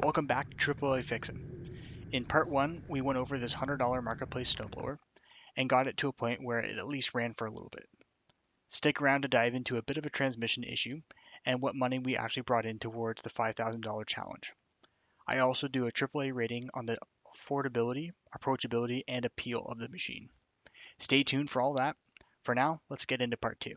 Welcome back to AAA Fixin'. In part one, we went over this $100 marketplace snowblower and got it to a point where it at least ran for a little bit. Stick around to dive into a bit of a transmission issue and what money we actually brought in towards the $5,000 challenge. I also do a AAA rating on the affordability, approachability, and appeal of the machine. Stay tuned for all that. For now, let's get into part two.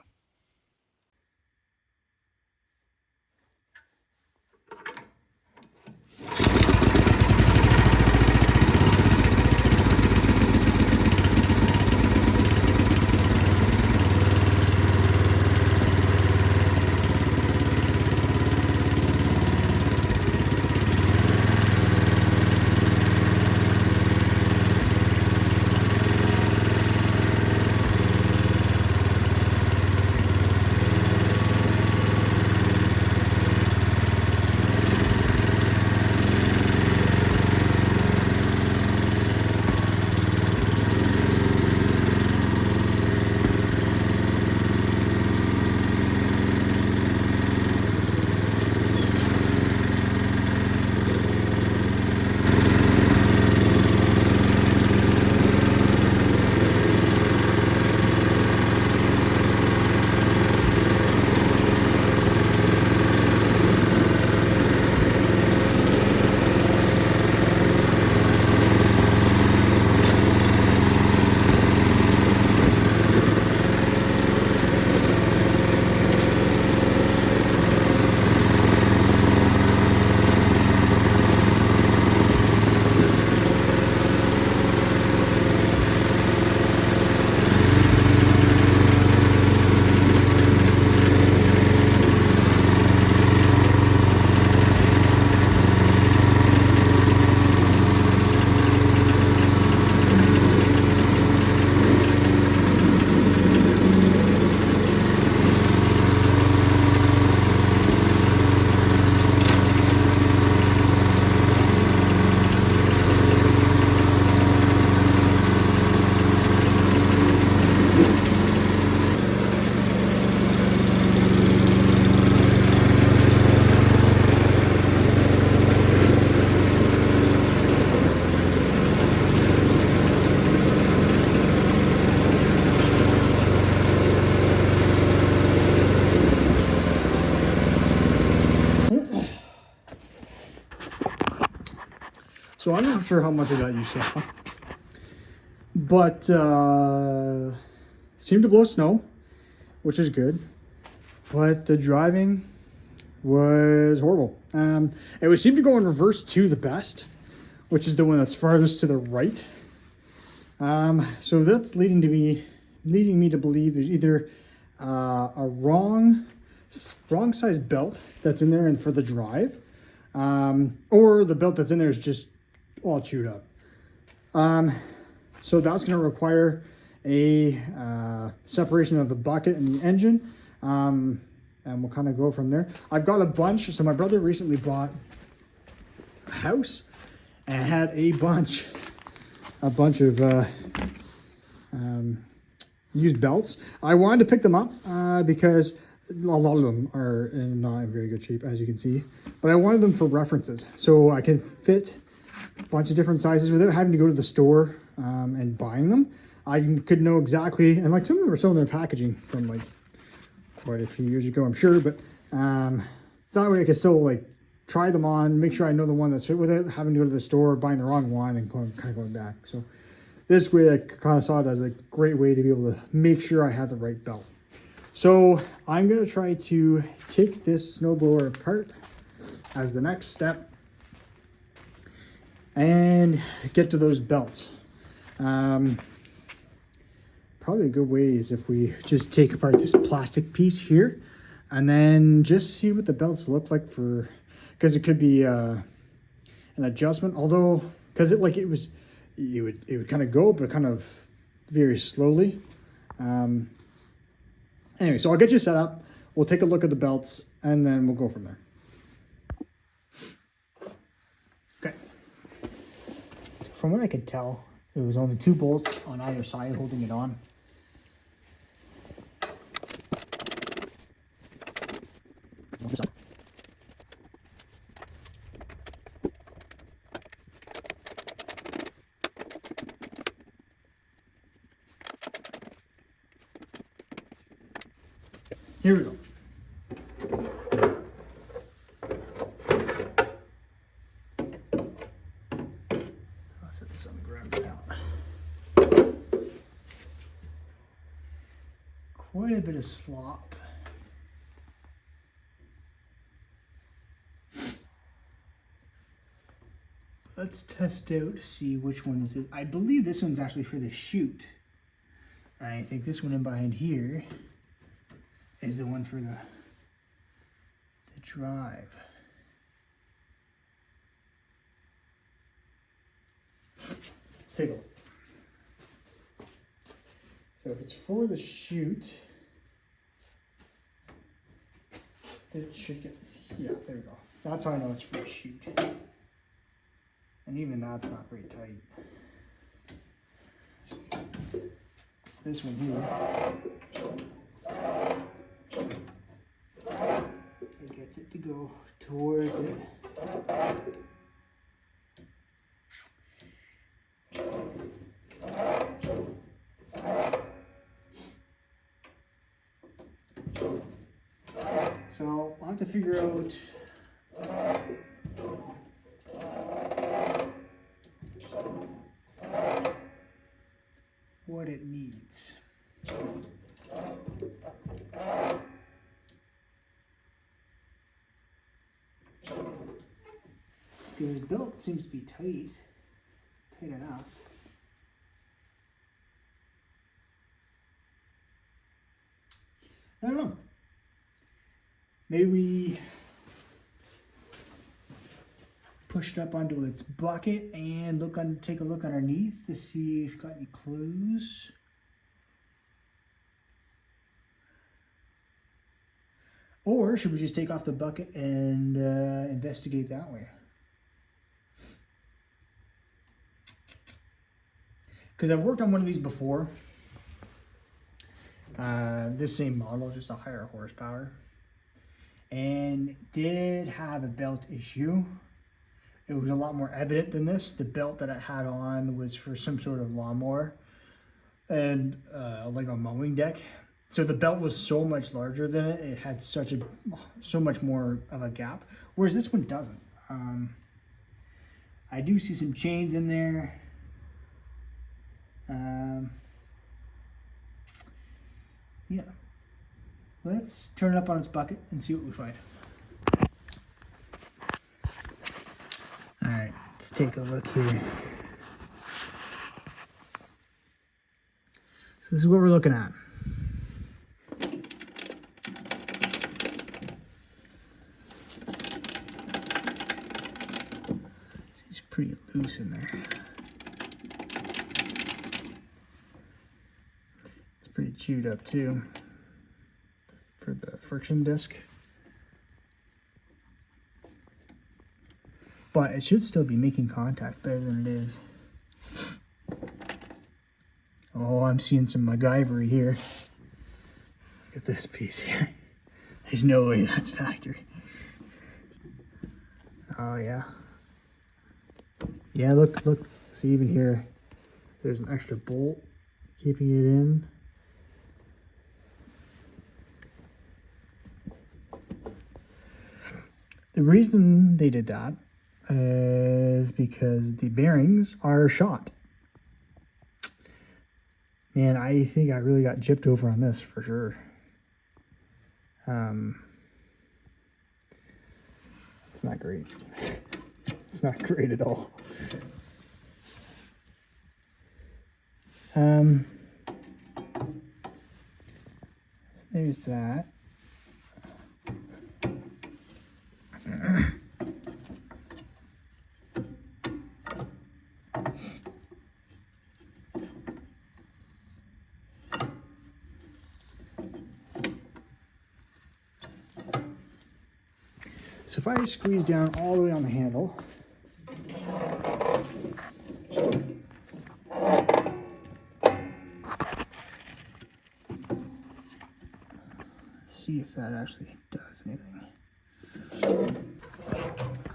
So I'm not sure how much of that you saw, but seemed to blow snow, which is good. But the driving was horrible. It would seem to go in reverse to the best, which is the one that's farthest to the right. So that's leading me to believe there's either a wrong size belt that's in there and for the drive, or the belt that's in there is just all chewed up. So that's going to require a separation of the bucket and the engine, and we'll kind of go from there. I've got a bunch. So my brother recently bought a house and had a bunch of used belts. I wanted to pick them up because a lot of them are in not in very good shape, as you can see, but I wanted them for references so I can fit a bunch of different sizes without having to go to the store and buying them. I could know exactly, and like some of them are still in their packaging from like quite a few years ago, I'm sure, but that way I could still like try them on, make sure I know the one that's fit without having to go to the store, buying the wrong one, and kind of going back. So this way I kind of saw it as a great way to be able to make sure I have the right belt. So I'm going to try to take this snowblower apart as the next step and get to those belts. Probably a good way is if we just take apart this plastic piece here and then just see what the belts look like, for because it could be an adjustment, although because it would kind of go, but kind of very slowly. Anyway, so I'll get you set up, we'll take a look at the belts, and then we'll go from there. Okay, so from what I could tell, there was only 2 bolts on either side holding it on. Here we go. I'll set this on the ground for now. Quite a bit of slop. Let's test out to see which one this is. I believe this one's actually for the chute. I think this one in behind here is the one for the drive. Let's take a look. So if it's for the chute, it should get, yeah, there we go. That's how I know it's for the chute. And even that's not very tight. It's this one here. It gets it to go towards it. So I'll have to figure out what it needs. Because his belt seems to be tight enough. I don't know. Maybe we push it up onto its bucket and take a look underneath to see if it's got any clues. Or should we just take off the bucket and investigate that way? Because I've worked on one of these before. This same model, just a higher horsepower. And did have a belt issue. It was a lot more evident than this. The belt that I had on was for some sort of lawnmower and like a mowing deck. So the belt was so much larger than it. It had so much more of a gap, whereas this one doesn't. I do see some chains in there. Yeah. Let's turn it up on its bucket and see what we find. All right, let's take a look here. So this is what we're looking at. Seems pretty loose in there. It's pretty chewed up too for the friction disc. But it should still be making contact better than it is. Oh, I'm seeing some MacGyver here. Look at this piece here. There's no way that's factory. Oh yeah. Yeah, look. See, even here, there's an extra bolt keeping it in. The reason they did that is because the bearings are shot. Man, I think I really got gypped over on this for sure. It's not great. It's not great at all. So there's that. So if I squeeze down all the way on the handle, see if that actually does anything.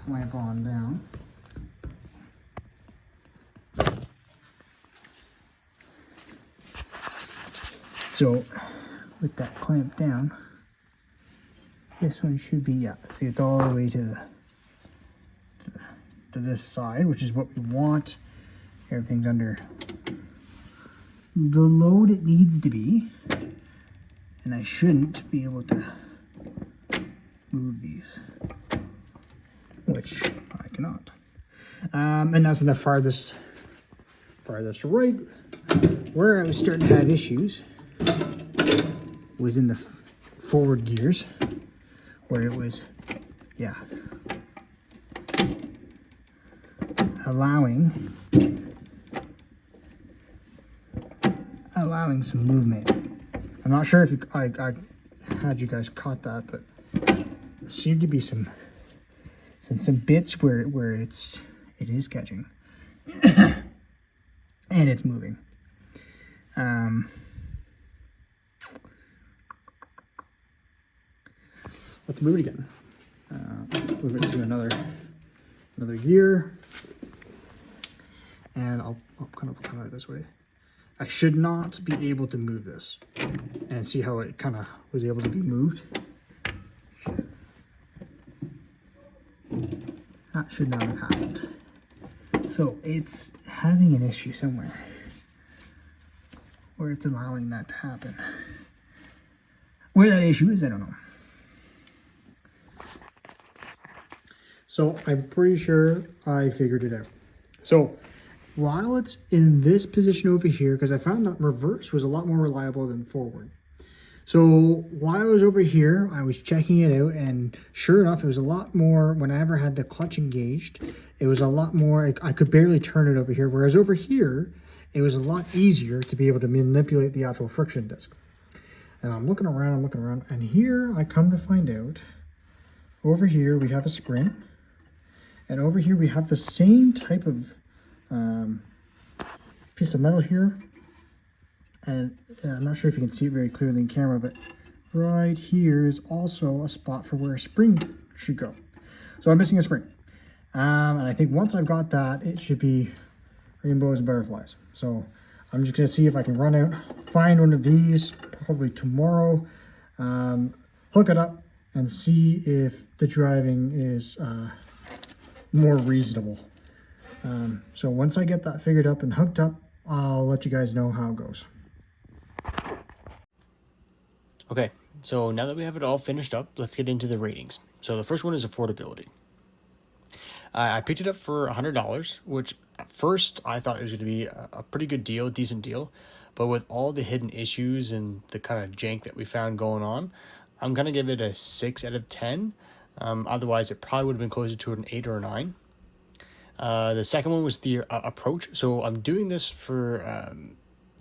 Clamp on down. So with that clamp down, This one should be, yeah, see, it's all the way to this side, which is what we want. Everything's under the load it needs to be, and I shouldn't be able to move these, which I cannot. And that's in the farthest right. Where I was starting to have issues was in the forward gears, where it was, yeah, allowing some movement. I'm not sure if I had you guys caught that, but there seemed to be some bits where it is catching and it's moving. Let's move it again. Move it to another gear, and I'll kind of come out this way. I should not be able to move this, and see how it kind of was able to be moved. That should not have happened. So it's having an issue somewhere where it's allowing that to happen. Where that issue is, I don't know. So I'm pretty sure I figured it out. So while it's in this position over here, because I found that reverse was a lot more reliable than forward. So while I was over here, I was checking it out, and sure enough, it was a lot more, whenever I had the clutch engaged, it was a lot more, I could barely turn it over here, whereas over here, it was a lot easier to be able to manipulate the actual friction disc. And I'm looking around, and here I come to find out, over here we have a spring, and over here we have the same type of piece of metal here, and I'm not sure if you can see it very clearly in camera, but right here is also a spot for where a spring should go. So I'm missing a spring, and I think once I've got that, it should be rainbows and butterflies. So I'm just gonna see if I can run out, find one of these probably tomorrow, hook it up, and see if the driving is more reasonable. So once I get that figured up and hooked up, I'll let you guys know how it goes. Okay, so now that we have it all finished up, let's get into the ratings. So the first one is affordability. I picked it up for $100, which at first I thought it was going to be a pretty good deal, decent deal. But with all the hidden issues and the kind of jank that we found going on, I'm going to give it a 6 out of 10. Otherwise, it probably would have been closer to an 8 or a 9. The second one was the approach. So I'm doing this for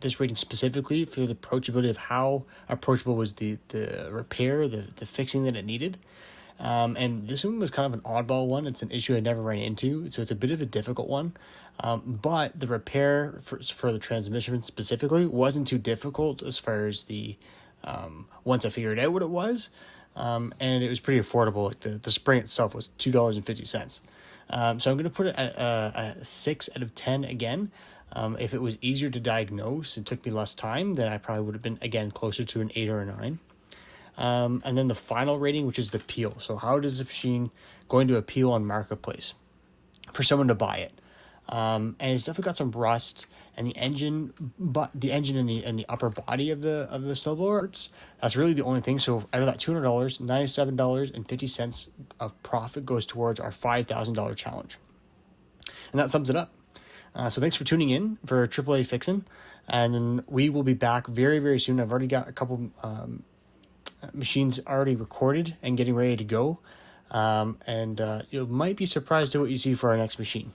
this rating specifically for the approachability of how approachable was the repair, the fixing that it needed. And this one was kind of an oddball one. It's an issue I never ran into, so it's a bit of a difficult one. But the repair for the transmission specifically wasn't too difficult as far as the once I figured out what it was. And it was pretty affordable. Like the spring itself was $2.50. So I'm going to put it at a 6 out of 10 again. If it was easier to diagnose and took me less time, then I probably would have been, again, closer to an 8 or a 9. And then the final rating, which is the appeal. So how does the machine going to appeal on Marketplace for someone to buy it? And it's definitely got some rust, and the engine, but the engine and the upper body of the snowblower, that's really the only thing. So out of that $200, $97.50 of profit goes towards our $5,000 challenge, and that sums it up. So thanks for tuning in for AAA Fixin', and then we will be back very, very soon. I've already got a couple machines already recorded and getting ready to go, and you might be surprised at what you see for our next machine.